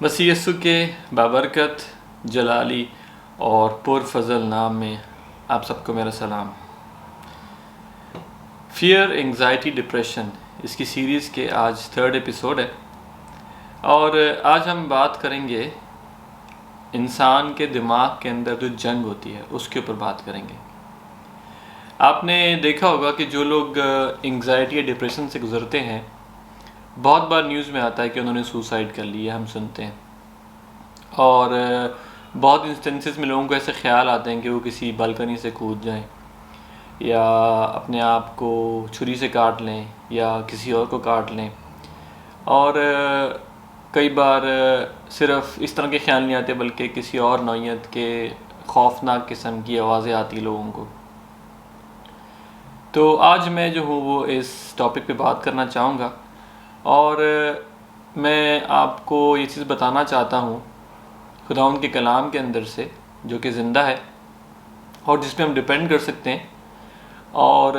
مسیح یسوع کے بابرکت جلالی اور پرفضل نام میں آپ سب کو میرا سلام۔ فیئر، انگزائٹی، ڈپریشن اس کی سیریز کے آج 3rd ایپیسوڈ ہے، اور آج ہم بات کریں گے انسان کے دماغ کے اندر جو جنگ ہوتی ہے اس کے اوپر بات کریں گے۔ آپ نے دیکھا ہوگا کہ جو لوگ انگزائٹی یا ڈپریشن سے گزرتے ہیں، بہت بار نیوز میں آتا ہے کہ انہوں نے سوسائڈ کر لیا، ہم سنتے ہیں، اور بہت انسٹنسز میں لوگوں کو ایسے خیال آتے ہیں کہ وہ کسی بالکنی سے کود جائیں، یا اپنے آپ کو چھری سے کاٹ لیں، یا کسی اور کو کاٹ لیں۔ اور کئی بار صرف اس طرح کے خیال نہیں آتے بلکہ کسی اور نوعیت کے خوفناک قسم کی آوازیں آتی لوگوں کو۔ تو آج میں جو ہوں وہ اس ٹاپک پہ بات کرنا چاہوں گا، اور میں آپ کو یہ چیز بتانا چاہتا ہوں خداوند کے کلام کے اندر سے، جو کہ زندہ ہے اور جس پہ ہم ڈپینڈ کر سکتے ہیں۔ اور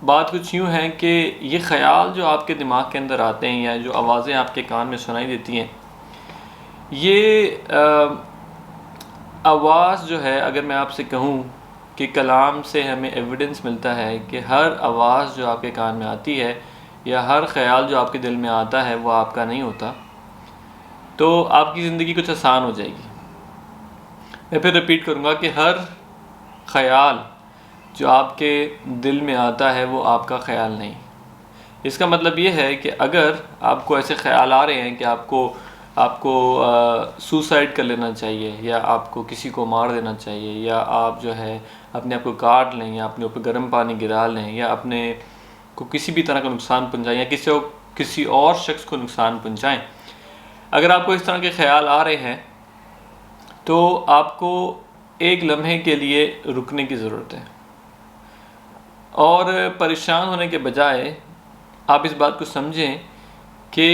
بات کچھ یوں ہے کہ یہ خیال جو آپ کے دماغ کے اندر آتے ہیں، یا جو آوازیں آپ کے کان میں سنائی دیتی ہیں، یہ آواز جو ہے، اگر میں آپ سے کہوں کہ کلام سے ہمیں ایویڈنس ملتا ہے کہ ہر آواز جو آپ کے کان میں آتی ہے، یا ہر خیال جو آپ کے دل میں آتا ہے، وہ آپ کا نہیں ہوتا، تو آپ کی زندگی کچھ آسان ہو جائے گی۔ میں پھر رپیٹ کروں گا کہ ہر خیال جو آپ کے دل میں آتا ہے وہ آپ کا خیال نہیں۔ اس کا مطلب یہ ہے کہ اگر آپ کو ایسے خیال آ رہے ہیں کہ آپ کو سوسائڈ کر لینا چاہیے، یا آپ کو کسی کو مار دینا چاہیے، یا آپ جو ہے اپنے آپ کو کاٹ لیں، یا اپنے اوپر گرم پانی گرا لیں، یا اپنے کو کسی بھی طرح کا نقصان پہنچائیں، یا کسی اور شخص کو نقصان پہنچائیں، اگر آپ کو اس طرح کے خیال آ رہے ہیں تو آپ کو ایک لمحے کے لیے رکنے کی ضرورت ہے، اور پریشان ہونے کے بجائے آپ اس بات کو سمجھیں کہ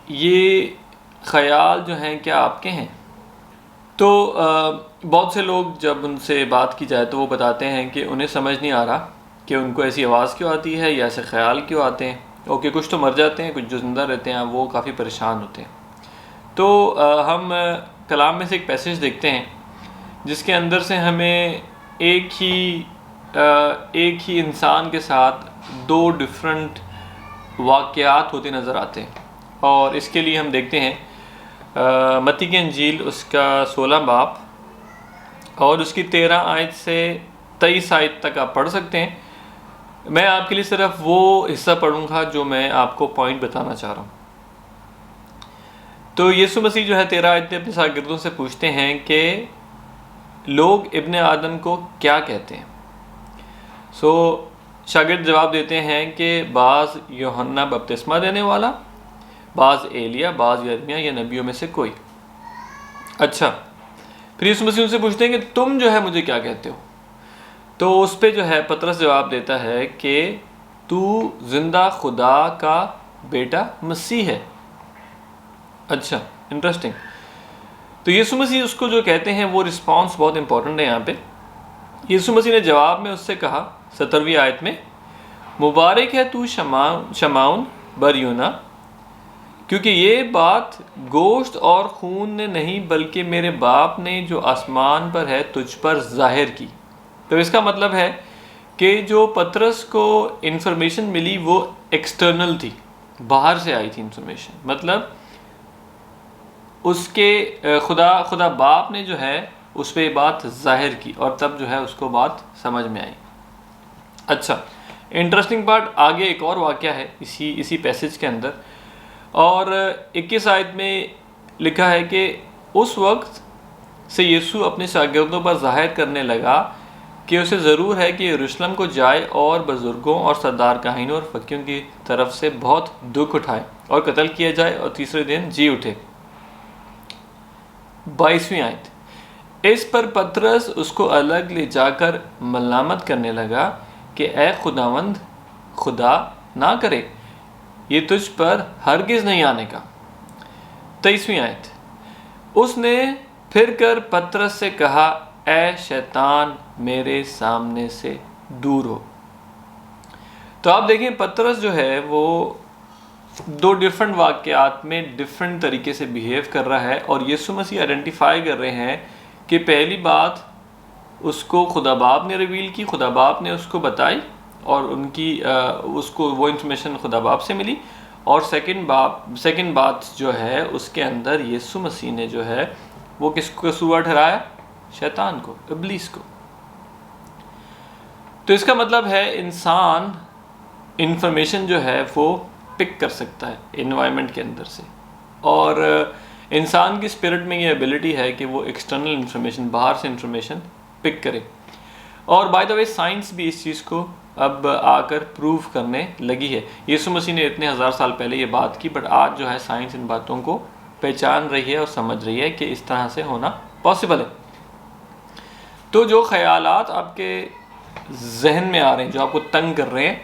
یہ خیال جو ہیں کیا آپ کے ہیں۔ تو بہت سے لوگ جب ان سے بات کی جائے تو وہ بتاتے ہیں کہ انہیں سمجھ نہیں آ رہا کہ ان کو ایسی آواز کیوں آتی ہے، یا ایسے خیال کیوں آتے ہیں۔ اوکے، کچھ تو مر جاتے ہیں، کچھ جو زندہ رہتے ہیں وہ کافی پریشان ہوتے ہیں۔ تو ہم کلام میں سے ایک پیسیج دیکھتے ہیں جس کے اندر سے ہمیں ایک ہی انسان کے ساتھ 2 ڈفرنٹ واقعات ہوتے نظر آتے ہیں، اور اس کے لیے ہم دیکھتے ہیں متی کی انجیل اس کا 16 باب اور اس کی 13 آیت سے 23 آیت تک آپ پڑھ سکتے ہیں۔ میں آپ کے لیے صرف وہ حصہ پڑھوں گا جو میں آپ کو پوائنٹ بتانا چاہ رہا ہوں۔ تو یسوع مسیح جو ہے 13 آیت میں اپنے شاگردوں سے پوچھتے ہیں کہ لوگ ابن آدم کو کیا کہتے ہیں۔ شاگرد جواب دیتے ہیں کہ بعض یوحنا بپتسمہ دینے والا، بعض ایلیا، بعض یرمیہ یا نبیوں میں سے کوئی۔ اچھا، پھر یسوع مسیح ان سے پوچھتے ہیں کہ تم جو ہے مجھے کیا کہتے ہو؟ تو اس پہ جو ہے پطرس جواب دیتا ہے کہ تو زندہ خدا کا بیٹا مسیح ہے۔ اچھا، انٹرسٹنگ۔ تو یسوع مسیح اس کو جو کہتے ہیں وہ رسپانس بہت امپورٹنٹ ہے یہاں پہ۔ یسوع مسیح نے جواب میں اس سے کہا 17ویں آیت میں، مبارک ہے تو شمعون بریونا، کیونکہ یہ بات گوشت اور خون نے نہیں بلکہ میرے باپ نے جو آسمان پر ہے تجھ پر ظاہر کی۔ تو اس کا مطلب ہے کہ جو پطرس کو انفارمیشن ملی وہ ایکسٹرنل تھی، باہر سے آئی تھی انفارمیشن، مطلب اس کے خدا باپ نے جو ہے اس پہ بات ظاہر کی، اور تب جو ہے اس کو بات سمجھ میں آئی۔ اچھا، انٹرسٹنگ پارٹ آگے ایک اور واقعہ ہے اسی پیسج کے اندر، اور 21 آیت میں لکھا ہے کہ اس وقت سے یسوع اپنے شاگردوں پر ظاہر کرنے لگا کہ اسے ضرور ہے کہ یروشلم کو جائے اور بزرگوں اور سردار کاہنوں اور فقیہوں کی طرف سے بہت دکھ اٹھائے اور قتل کیا جائے اور تیسرے دن جی اٹھے۔ 22ویں آیت، اس پر پطرس اس کو الگ لے جا کر ملامت کرنے لگا کہ اے خداوند، خدا نہ کرے یہ تجھ پر ہرگز نہیں آنے کا۔ 23ویں آیت، اس نے پھر کر پطرس سے کہا اے شیطان میرے سامنے سے دور ہو۔ تو آپ دیکھیں پطرس جو ہے وہ دو ڈیفرنٹ واقعات میں ڈیفرنٹ طریقے سے بیہیو کر رہا ہے، اور یسوع مسیح آئیڈینٹیفائی کر رہے ہیں کہ پہلی بات اس کو خدا باپ نے ریویل کی، خدا باپ نے اس کو بتائی، اور اس کو وہ انفارمیشن خدا باپ سے ملی، اور سیکنڈ بات جو ہے اس کے اندر یسوع مسیح نے جو ہے وہ کس کو قصور ٹھہرایا؟ شیطان کو، ابلیس کو۔ تو اس کا مطلب ہے انسان انفارمیشن جو ہے وہ پک کر سکتا ہے انوائرمنٹ کے اندر سے، اور انسان کی اسپرٹ میں یہ ایبلٹی ہے کہ وہ ایکسٹرنل انفارمیشن، باہر سے انفارمیشن پک کرے۔ اور بائی دا وے سائنس بھی اس چیز کو اب آ کر پروو کرنے لگی ہے۔ یسوع مسیح نے اتنے ہزار سال پہلے یہ بات کی، بٹ آج جو ہے سائنس ان باتوں کو پہچان رہی ہے اور سمجھ رہی ہے کہ اس طرح سے ہونا پاسبل ہے۔ تو جو خیالات آپ کے ذہن میں آ رہے ہیں، جو آپ کو تنگ کر رہے ہیں،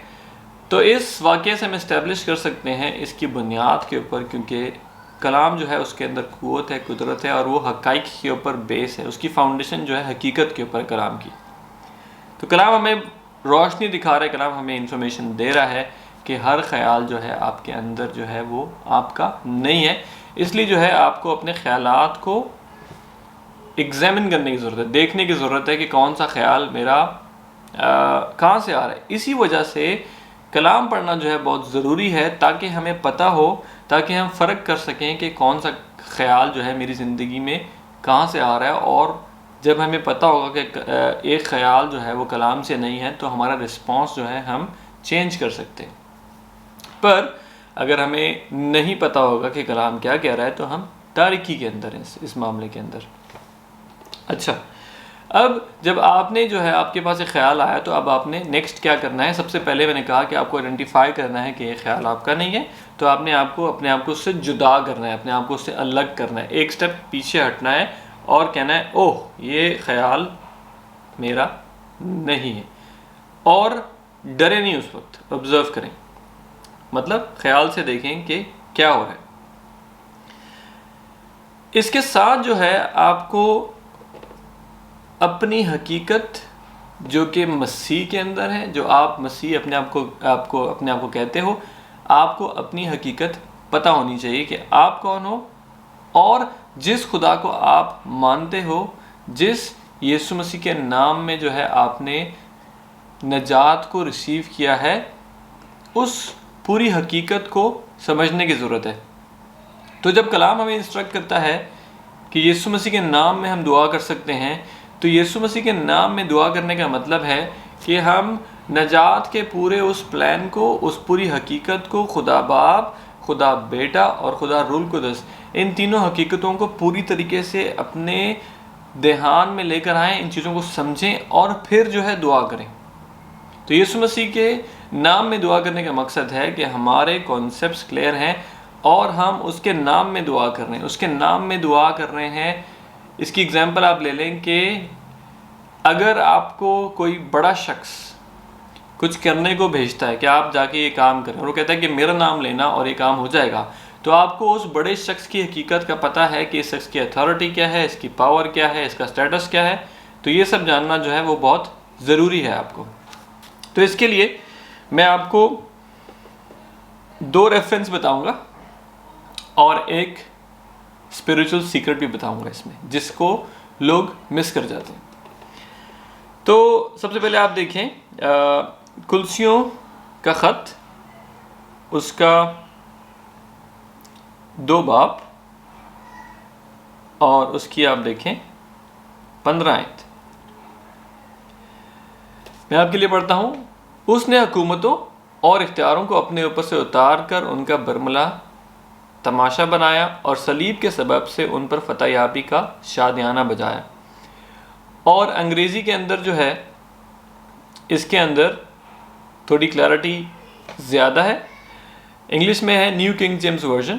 تو اس واقعے سے ہم اسٹیبلش کر سکتے ہیں اس کی بنیاد کے اوپر، کیونکہ کلام جو ہے اس کے اندر قوت ہے، قدرت ہے، اور وہ حقائق کے اوپر بیس ہے، اس کی فاؤنڈیشن جو ہے حقیقت کے اوپر کلام کی۔ تو کلام ہمیں روشنی دکھا رہا ہے، کلام ہمیں انفارمیشن دے رہا ہے کہ ہر خیال جو ہے آپ کے اندر جو ہے وہ آپ کا نہیں ہے۔ اس لیے جو ہے آپ کو اپنے خیالات کو ایگزامن کرنے کی ضرورت ہے، دیکھنے کی ضرورت ہے کہ کون سا خیال میرا کہاں سے آ رہا ہے۔ اسی وجہ سے کلام پڑھنا جو ہے بہت ضروری ہے، تاکہ ہمیں پتہ ہو، تاکہ ہم فرق کر سکیں کہ کون سا خیال جو ہے میری زندگی میں کہاں سے آ رہا ہے، اور جب ہمیں پتہ ہوگا کہ ایک خیال جو ہے وہ کلام سے نہیں ہے تو ہمارا رسپانس جو ہے ہم چینج کر سکتے ہیں۔ پر اگر ہمیں نہیں پتہ ہوگا کہ کلام کیا کہہ رہا ہے تو ہم تاریکی کے اندر ہیں اس معاملے کے اندر۔ اچھا، اب جب آپ نے جو ہے آپ کے پاس ایک خیال آیا تو اب آپ نے نیکسٹ کیا کرنا ہے؟ سب سے پہلے میں نے کہا کہ آپ کو آئیڈینٹیفائی کرنا ہے کہ یہ خیال آپ کا نہیں ہے، تو آپ نے اپنے آپ کو اس سے جدا کرنا ہے، اپنے آپ کو اس سے الگ کرنا ہے، ایک سٹیپ پیچھے ہٹنا ہے اور کہنا ہے اوہ یہ خیال میرا نہیں ہے، اور ڈرے نہیں اس وقت، آبزرو کریں، مطلب خیال سے دیکھیں کہ کیا ہو رہا ہے۔ اس کے ساتھ جو ہے آپ کو اپنی حقیقت جو کہ مسیح کے اندر ہے، جو آپ مسیح اپنے آپ کو کہتے ہو، آپ کو اپنی حقیقت پتہ ہونی چاہیے کہ آپ کون ہو، اور جس خدا کو آپ مانتے ہو، جس یسوع مسیح کے نام میں جو ہے آپ نے نجات کو ریسیو کیا ہے، اس پوری حقیقت کو سمجھنے کی ضرورت ہے۔ تو جب کلام ہمیں انسٹرکٹ کرتا ہے کہ یسوع مسیح کے نام میں ہم دعا کر سکتے ہیں، تو یسوع مسیح کے نام میں دعا کرنے کا مطلب ہے کہ ہم نجات کے پورے اس پلان کو، اس پوری حقیقت کو، خدا باپ، خدا بیٹا اور خدا روح القدس، ان تینوں حقیقتوں کو پوری طریقے سے اپنے دھیان میں لے کر آئیں، ان چیزوں کو سمجھیں اور پھر جو ہے دعا کریں۔ تو یسوع مسیح کے نام میں دعا کرنے کا مقصد ہے کہ ہمارے کانسیپٹس کلیئر ہیں اور ہم اس کے نام میں دعا کر رہے ہیں، اس کے نام میں دعا کر رہے ہیں۔ اس کی اگزامپل آپ لے لیں کہ اگر آپ کو کوئی بڑا شخص کچھ کرنے کو بھیجتا ہے کہ آپ جا کے یہ کام کریں، اور وہ کہتا ہے کہ میرا نام لینا اور یہ کام ہو جائے گا، تو آپ کو اس بڑے شخص کی حقیقت کا پتہ ہے کہ اس شخص کی اتھارٹی کیا ہے، اس کی پاور کیا ہے، اس کا سٹیٹس کیا ہے، تو یہ سب جاننا جو ہے وہ بہت ضروری ہے آپ کو۔ تو اس کے لیے میں آپ کو 2 ریفرنس بتاؤں گا اور ایک اسپریچول سیکرٹ بھی بتاؤں گا اس میں، جس کو لوگ مس کر جاتے ہیں۔ تو سب سے پہلے آپ دیکھیں کلسیوں کا خط، اس کا 2 باب، اور اس کی آپ دیکھیں 15 آیت۔ میں آپ کے لیے پڑھتا ہوں۔ اس نے حکومتوں اور اختیاروں کو اپنے اوپر سے اتار کر ان کا برملا تماشا بنایا، اور صلیب کے سبب سے ان پر فتح یابی کا شادیانہ بجایا۔ اور انگریزی کے اندر جو ہے اس کے اندر تھوڑی کلیئرٹی زیادہ ہے، انگلش میں ہے new king James version.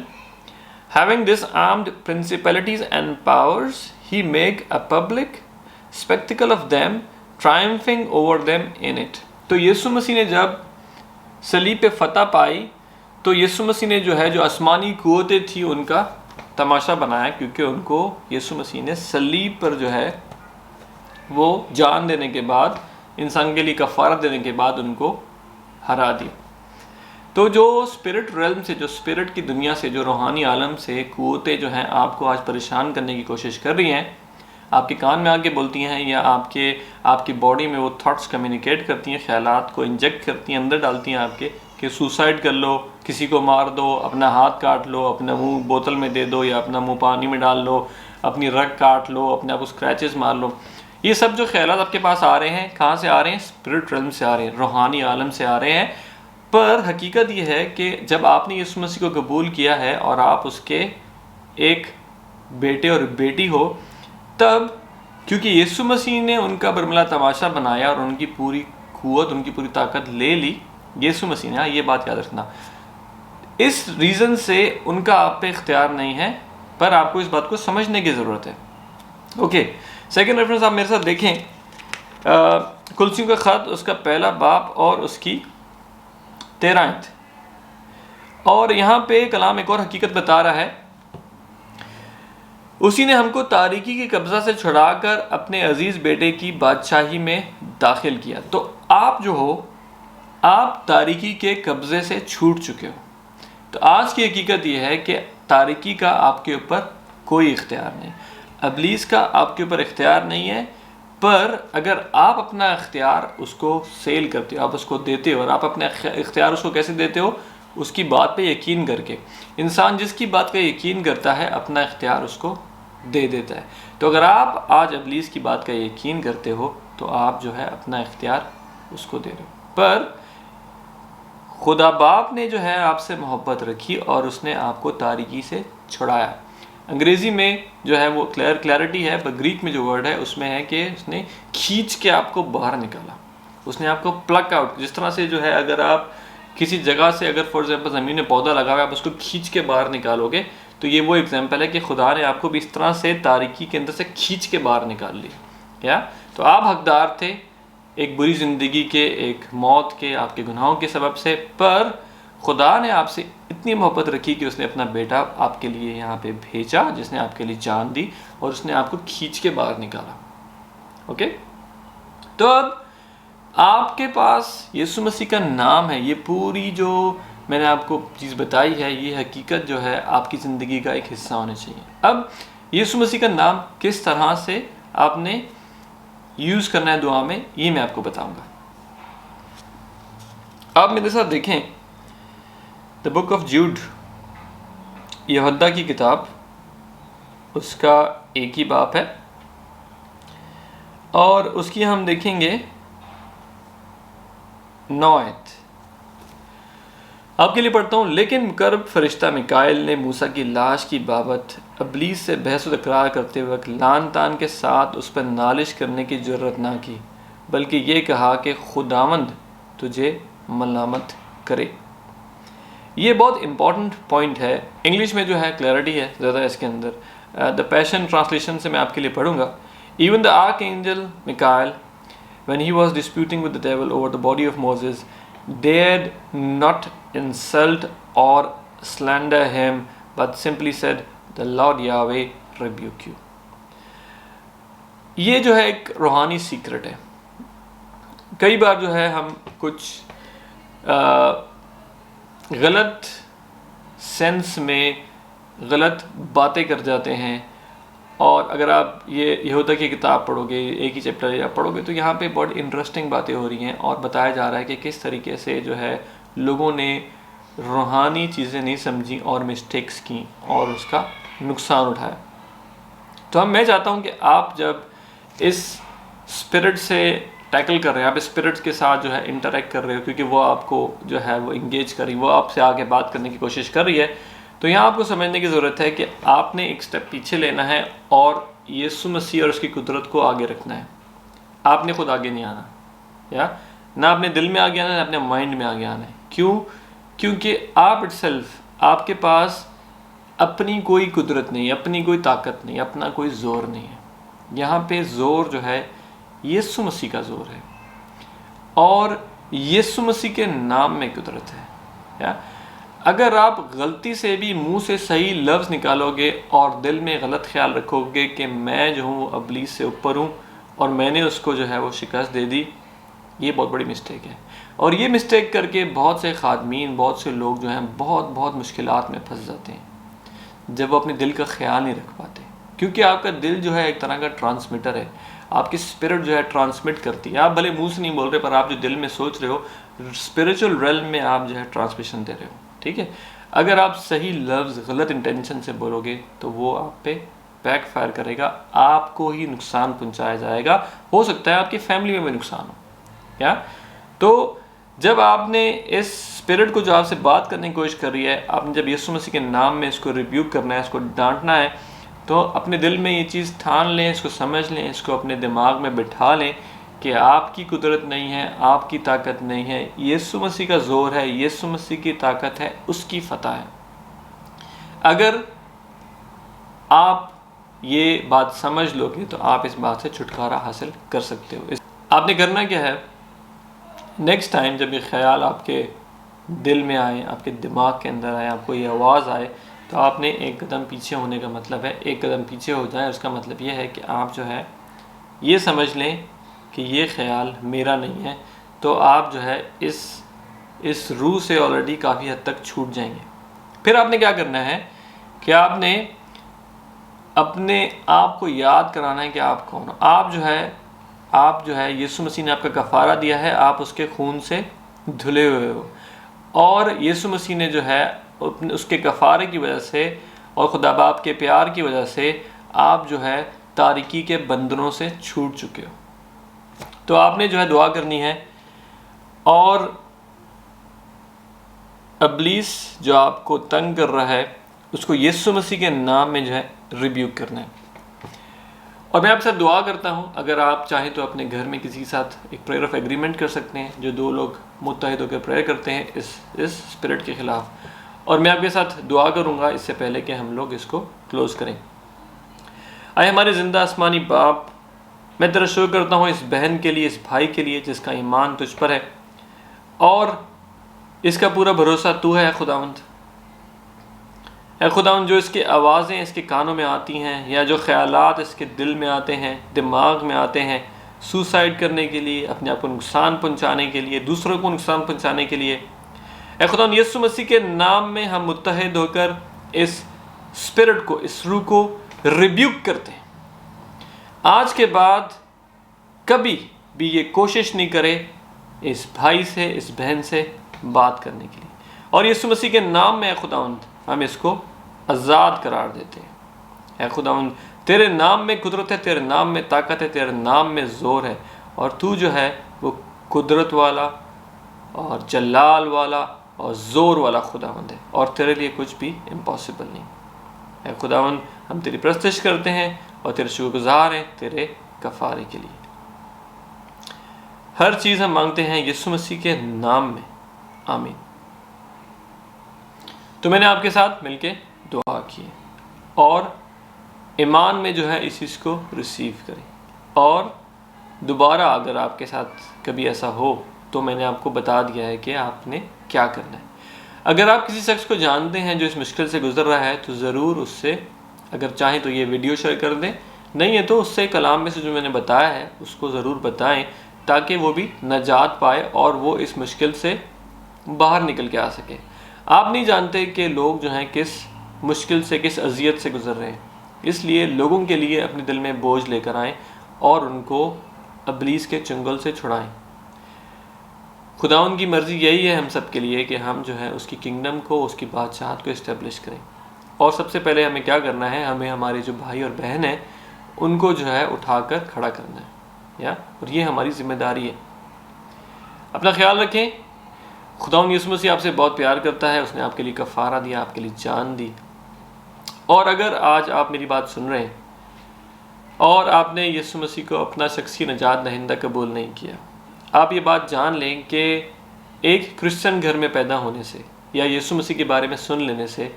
Having disarmed principalities and powers, he made a public spectacle of them, triumphing over them in it۔ تو یسوع مسیح نے جب صلیب پہ فتح پائی تو یسوع مسیح نے جو ہے جو آسمانی قوتیں تھی ان کا تماشا بنایا، کیونکہ ان کو یسوع مسیح نے صلیب پر جو ہے وہ جان دینے کے بعد، انسان کے لیے کفارت دینے کے بعد ان کو ہرا دیا۔ تو جو اسپرٹ ریلم سے، جو اسپرٹ کی دنیا سے، جو روحانی عالم سے قوتیں جو ہیں آپ کو آج پریشان کرنے کی کوشش کر رہی ہیں، آپ کے کان میں آ کے بولتی ہیں، یا آپ کی باڈی میں وہ تھاٹس کمیونیکیٹ کرتی ہیں، خیالات کو انجیکٹ کرتی ہیں، اندر ڈالتی ہیں آپ کے، کہ سوسائڈ کر لو، کسی کو مار دو، اپنا ہاتھ کاٹ لو، اپنا منہ بوتل میں دے دو، یا اپنا منہ پانی میں ڈال لو، اپنی رگ کاٹ لو، اپنے آپ کو اسکریچز مار لو. یہ سب جو خیالات آپ کے پاس آ رہے ہیں، کہاں سے آ رہے ہیں؟ اسپرٹ ریلم سے آ رہے ہیں، روحانی عالم سے آ رہے ہیں. پر حقیقت یہ ہے کہ جب آپ نے یسوع مسیح کو قبول کیا ہے اور آپ اس کے ایک بیٹے اور بیٹی ہو، تب کیونکہ یسوع مسیح نے ان کا برملا تماشا بنایا اور ان کی پوری قوت، ان کی پوری طاقت لے لی، یسوع مسیح نے، یہ بات یاد رکھنا، اس ریزن سے ان کا آپ پہ اختیار نہیں ہے، پر آپ کو اس بات کو سمجھنے کی ضرورت ہے. اوکے، سیکنڈ ریفرنس آپ میرے ساتھ دیکھیں، کلسیوں کا خط، اس کا پہلا باب اور اس کی 13 آیت. اور یہاں پہ کلام ایک اور حقیقت بتا رہا ہے، اسی نے ہم کو تاریکی کے قبضہ سے چھڑا کر اپنے عزیز بیٹے کی بادشاہی میں داخل کیا. تو آپ جو ہو، آپ تاریکی کے قبضے سے چھوٹ چکے ہو. تو آج کی حقیقت یہ ہے کہ تاریکی کا آپ کے اوپر کوئی اختیار نہیں، ابلیس کا آپ کے اوپر اختیار نہیں ہے. پر اگر آپ اپنا اختیار اس کو سیل کرتے ہو، آپ اس کو دیتے ہو، اور آپ اپنا اختیار اس کو کیسے دیتے ہو؟ اس کی بات پہ یقین کر کے. انسان جس کی بات کا یقین کرتا ہے اپنا اختیار اس کو دے دیتا ہے. تو اگر آپ آج ابلیس کی بات کا یقین کرتے ہو تو آپ جو ہے اپنا اختیار اس کو دے رہے ہو. پر خدا باپ نے جو ہے آپ سے محبت رکھی اور اس نے آپ کو تاریکی سے چھڑایا. انگریزی میں جو ہے وہ کلیئرٹی ہے، پر گریک میں جو ورڈ ہے اس میں ہے کہ اس نے کھینچ کے آپ کو باہر نکالا، اس نے آپ کو پلک آؤٹ. جس طرح سے جو ہے اگر آپ کسی جگہ سے، اگر فار ایگزامپل زمین میں پودا لگا ہوا ہے، آپ اس کو کھینچ کے باہر نکالو گے، تو یہ وہ ایگزامپل ہے کہ خدا نے آپ کو بھی اس طرح سے تاریکی کے اندر سے کھینچ کے باہر نکال لی. یا تو آپ حقدار تھے ایک بری زندگی کے، ایک موت کے، آپ کے گناہوں کے سبب سے، پر خدا نے آپ سے اتنی محبت رکھی کہ اس نے اپنا بیٹا آپ کے لیے یہاں پہ بھیجا، جس نے آپ کے لیے جان دی اور اس نے آپ کو کھینچ کے باہر نکالا. اوکے، تو اب آپ کے پاس یسوع مسیح کا نام ہے. یہ پوری جو میں نے آپ کو چیز بتائی ہے، یہ حقیقت جو ہے آپ کی زندگی کا ایک حصہ ہونا چاہیے. اب یسوع مسیح کا نام کس طرح سے آپ نے یوز کرنا ہے دعا میں، یہ میں آپ کو بتاؤں گا. آپ میرے ساتھ دیکھیں دا بک آف جوڈ، یہودا کی کتاب، اس کا ایک ہی باب ہے، اور اس کی ہم دیکھیں گے 9 آیت. آپ کے لیے پڑھتا ہوں. لیکن مقرب فرشتہ میکائیل نے موسیٰ کی لاش کی بابت ابلیس سے بحث و تکرار کرتے وقت لعن تان کے ساتھ اس پر نالش کرنے کی جرت نہ کی، بلکہ یہ کہا کہ خداوند تجھے ملامت کرے. یہ بہت امپورٹنٹ پوائنٹ ہے. انگلش میں جو ہے کلیئرٹی ہے زیادہ اس کے اندر. دا پیشن ٹرانسلیشن سے میں آپ کے لیے پڑھوں گا. ایون دا آرک اینجل میکائیل when he was disputing with the devil over the body of Moses dared not insult or slander him but simply said the Lord Yahweh rebuke you. یہ جو ہے ایک روحانی سیکرٹ ہے. کئی بار جو ہے ہم کچھ غلط سینس میں غلط باتیں کر جاتے ہیں، اور اگر آپ یہ یہودا کی کتاب پڑھو گے، ایک ہی چیپٹر آپ پڑھو گے، تو یہاں پہ بہت انٹرسٹنگ باتیں ہو رہی ہیں اور بتایا جا رہا ہے کہ کس طریقے سے جو ہے لوگوں نے روحانی چیزیں نہیں سمجھی اور مسٹیکس کی اور اس کا نقصان اٹھایا. تو میں چاہتا ہوں کہ آپ جب اس اسپرٹ سے ٹیکل کر رہے ہیں، آپ اسپرٹ کے ساتھ جو ہے انٹریکٹ کر رہے ہو، کیونکہ وہ آپ کو جو ہے وہ انگیج کر رہی، وہ آپ سے آگے بات کرنے کی کوشش کر رہی ہے، تو یہاں آپ کو سمجھنے کی ضرورت ہے کہ آپ نے ایک سٹیپ پیچھے لینا ہے اور یسوع مسیح اور اس کی قدرت کو آگے رکھنا ہے. آپ نے خود آگے نہیں آنا، یا نہ اپنے دل میں آگے آنا ہے، نہ اپنے مائنڈ میں آگے آنا ہے. کیوں؟ کیونکہ آپ اٹ سیلف، آپ کے پاس اپنی کوئی قدرت نہیں، اپنی کوئی طاقت نہیں، اپنا کوئی زور نہیں ہے. یہاں پہ زور جو ہے یسوع مسیح کا زور ہے، اور یسوع مسیح کے نام میں قدرت ہے. یا اگر آپ غلطی سے بھی منہ سے صحیح لفظ نکالو گے اور دل میں غلط خیال رکھو گے کہ میں جو ہوں ابلیس سے اوپر ہوں اور میں نے اس کو جو ہے وہ شکست دے دی، یہ بہت بڑی مسٹیک ہے، اور یہ مسٹیک کر کے بہت سے خادمین، بہت سے لوگ جو ہیں بہت مشکلات میں پھنس جاتے ہیں جب وہ اپنے دل کا خیال نہیں رکھ پاتے، کیونکہ آپ کا دل جو ہے ایک طرح کا ٹرانسمیٹر ہے، آپ کی اسپرٹ جو ہے ٹرانسمٹ کرتی ہے. آپ بھلے منہ سے نہیں بول رہے، پر آپ جو دل میں سوچ رہے ہو اسپریچول ریلم میں آپ جو ہے ٹرانسمیشن دے رہے ہو. ٹھیک ہے، اگر آپ صحیح لفظ غلط انٹینشن سے بولو گے تو وہ آپ پہ بیک فائر کرے گا، آپ کو ہی نقصان پہنچایا جائے گا، ہو سکتا ہے آپ کی فیملی میں بھی نقصان ہو. کیا تو جب آپ نے اس اسپرٹ کو جو آپ سے بات کرنے کی کوشش کر رہی ہے، آپ نے جب یسوع مسیح کے نام میں اس کو ریبیوک کرنا ہے، اس کو ڈانٹنا ہے، تو اپنے دل میں یہ چیز ٹھان لیں، اس کو سمجھ لیں، اس کو اپنے دماغ میں بٹھا لیں کہ آپ کی قدرت نہیں ہے، آپ کی طاقت نہیں ہے، یسوع مسیح کا زور ہے، یسوع مسیح کی طاقت ہے، اس کی فتح ہے. اگر آپ یہ بات سمجھ لو گے تو آپ اس بات سے چھٹکارا حاصل کر سکتے ہو. آپ نے کرنا کیا ہے، نیکسٹ ٹائم جب یہ خیال آپ کے دل میں آئے، آپ کے دماغ کے اندر آئے، آپ کو یہ آواز آئے، تو آپ نے ایک قدم پیچھے ہونے کا مطلب ہے ایک قدم پیچھے ہو جائیں. اس کا مطلب یہ ہے کہ آپ جو ہے یہ سمجھ لیں کہ یہ خیال میرا نہیں ہے، تو آپ جو ہے اس روح سے آلریڈی کافی حد تک چھوٹ جائیں گے. پھر آپ نے کیا کرنا ہے کہ آپ نے اپنے آپ کو یاد کرانا ہے کہ آپ کون ہو. آپ جو ہے یسوع مسیح نے آپ کا کفارہ دیا ہے، آپ اس کے خون سے دھلے ہوئے ہو، اور یسوع مسیح نے جو ہے اس کے کفارے کی وجہ سے اور خدا باپ کے پیار کی وجہ سے آپ جو ہے تاریکی کے بندنوں سے چھوٹ چکے ہو. تو آپ نے جو ہے دعا کرنی ہے، اور ابلیس جو آپ کو تنگ کر رہا ہے اس کو یسوع مسیح کے نام میں جو ہے ریبیوک کرنا ہے. اور میں آپ سے دعا کرتا ہوں، اگر آپ چاہیں تو اپنے گھر میں کسی کے ساتھ ایک پریئر آف ایگریمنٹ کر سکتے ہیں، جو دو لوگ متحد ہو کے پریئر کرتے ہیں اس اسپرٹ کے خلاف. اور میں آپ کے ساتھ دعا کروں گا اس سے پہلے کہ ہم لوگ اس کو کلوز کریں. آئے ہمارے زندہ آسمانی باپ، میں تیرا شکر کرتا ہوں اس بہن کے لیے، اس بھائی کے لیے جس کا ایمان تجھ پر ہے، اور اس کا پورا بھروسہ تو ہے خداوند. اے خداوند، جو اس کی آوازیں اس کے کانوں میں آتی ہیں، یا جو خیالات اس کے دل میں آتے ہیں، دماغ میں آتے ہیں، سوسائڈ کرنے کے لیے، اپنے آپ کو نقصان پہنچانے کے لیے، دوسروں کو نقصان پہنچانے کے لیے، اے خداوند یسوع مسیح کے نام میں ہم متحد ہو کر اس اسپرٹ کو، اس روح کو ریبیوک کرتے ہیں. آج کے بعد کبھی بھی یہ کوشش نہیں کرے اس بھائی سے، اس بہن سے بات کرنے کے لیے. اور یسوع مسیح کے نام میں اے خداوند ہم اس کو آزاد قرار دیتے ہیں. اے خداوند، تیرے نام میں قدرت ہے، تیرے نام میں طاقت ہے، تیرے نام میں زور ہے، اور تو جو ہے وہ قدرت والا اور جلال والا اور زور والا خداوند ہے، اور تیرے لیے کچھ بھی امپاسبل نہیں. اے خداوند، ہم تیری پرستش کرتے ہیں اور تیرے شکر گزار ہیں تیرے کفارے کے لیے. ہر چیز ہم مانگتے ہیں یسوع مسیح کے نام میں، آمین. تو میں نے آپ کے ساتھ مل کے دعا کی، اور ایمان میں جو ہے اس چیز کو ریسیو کریں. اور دوبارہ اگر آپ کے ساتھ کبھی ایسا ہو تو میں نے آپ کو بتا دیا ہے کہ آپ نے کیا کرنا ہے. اگر آپ کسی شخص کو جانتے ہیں جو اس مشکل سے گزر رہا ہے تو ضرور اس سے، اگر چاہیں تو یہ ویڈیو شیئر کر دیں، نہیں ہے تو اس سے کلام میں سے جو میں نے بتایا ہے اس کو ضرور بتائیں، تاکہ وہ بھی نجات پائے اور وہ اس مشکل سے باہر نکل کے آ سکے. آپ نہیں جانتے کہ لوگ جو ہیں کس مشکل سے، کس اذیت سے گزر رہے ہیں، اس لیے لوگوں کے لیے اپنے دل میں بوجھ لے کر آئیں اور ان کو ابلیس کے چنگل سے چھڑائیں. خداوند کی مرضی یہی ہے ہم سب کے لیے کہ ہم جو ہے اس کی کنگڈم کو، اس کی بادشاہت کو اسٹیبلش کریں. اور سب سے پہلے ہمیں کیا کرنا ہے، ہمیں ہمارے جو بھائی اور بہن ہیں ان کو جو ہے اٹھا کر کھڑا کرنا ہے، اور یہ ہماری ذمہ داری ہے. اپنا خیال رکھیں. خداوند یسوع مسیح آپ سے بہت پیار کرتا ہے، اس نے آپ کے لیے کفارہ دیا، آپ کے لیے جان دی. اور اگر آج آپ میری بات سن رہے ہیں اور آپ نے یسوع مسیح کو اپنا شخصی نجات دہندہ قبول نہیں کیا، آپ یہ بات جان لیں کہ ایک کرسچن گھر میں پیدا ہونے سے یا یسوع مسیح کے بارے میں سن لینے سے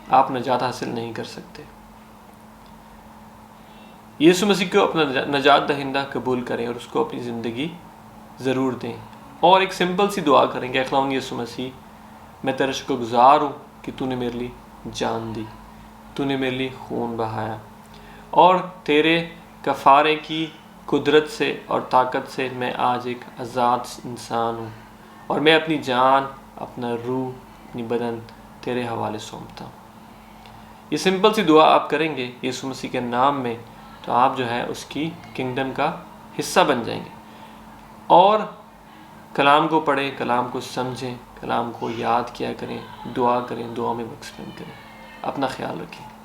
آپ نجات حاصل نہیں کر سکتے. یسوع مسیح کو اپنا نجات دہندہ قبول کریں اور اس کو اپنی زندگی ضرور دیں، اور ایک سمپل سی دعا کریں کہ خداوند یسوع مسیح، میں تیرا شکر گزار ہوں کہ تو نے میرے لیے جان دی، تو نے میرے لیے خون بہایا، اور تیرے کفارے کی قدرت سے اور طاقت سے میں آج ایک آزاد انسان ہوں، اور میں اپنی جان، اپنا روح، اپنی بدن تیرے حوالے سونپتا ہوں۔ یہ سمپل سی دعا آپ کریں گے یسوع مسیح کے نام میں، تو آپ جو ہے اس کی کنگڈم کا حصہ بن جائیں گے۔ اور کلام کو پڑھیں، کلام کو سمجھیں، کلام کو یاد کیا کریں، دعا کریں، دعا میں وقت اسپینڈ کریں۔ اپنا خیال رکھیں۔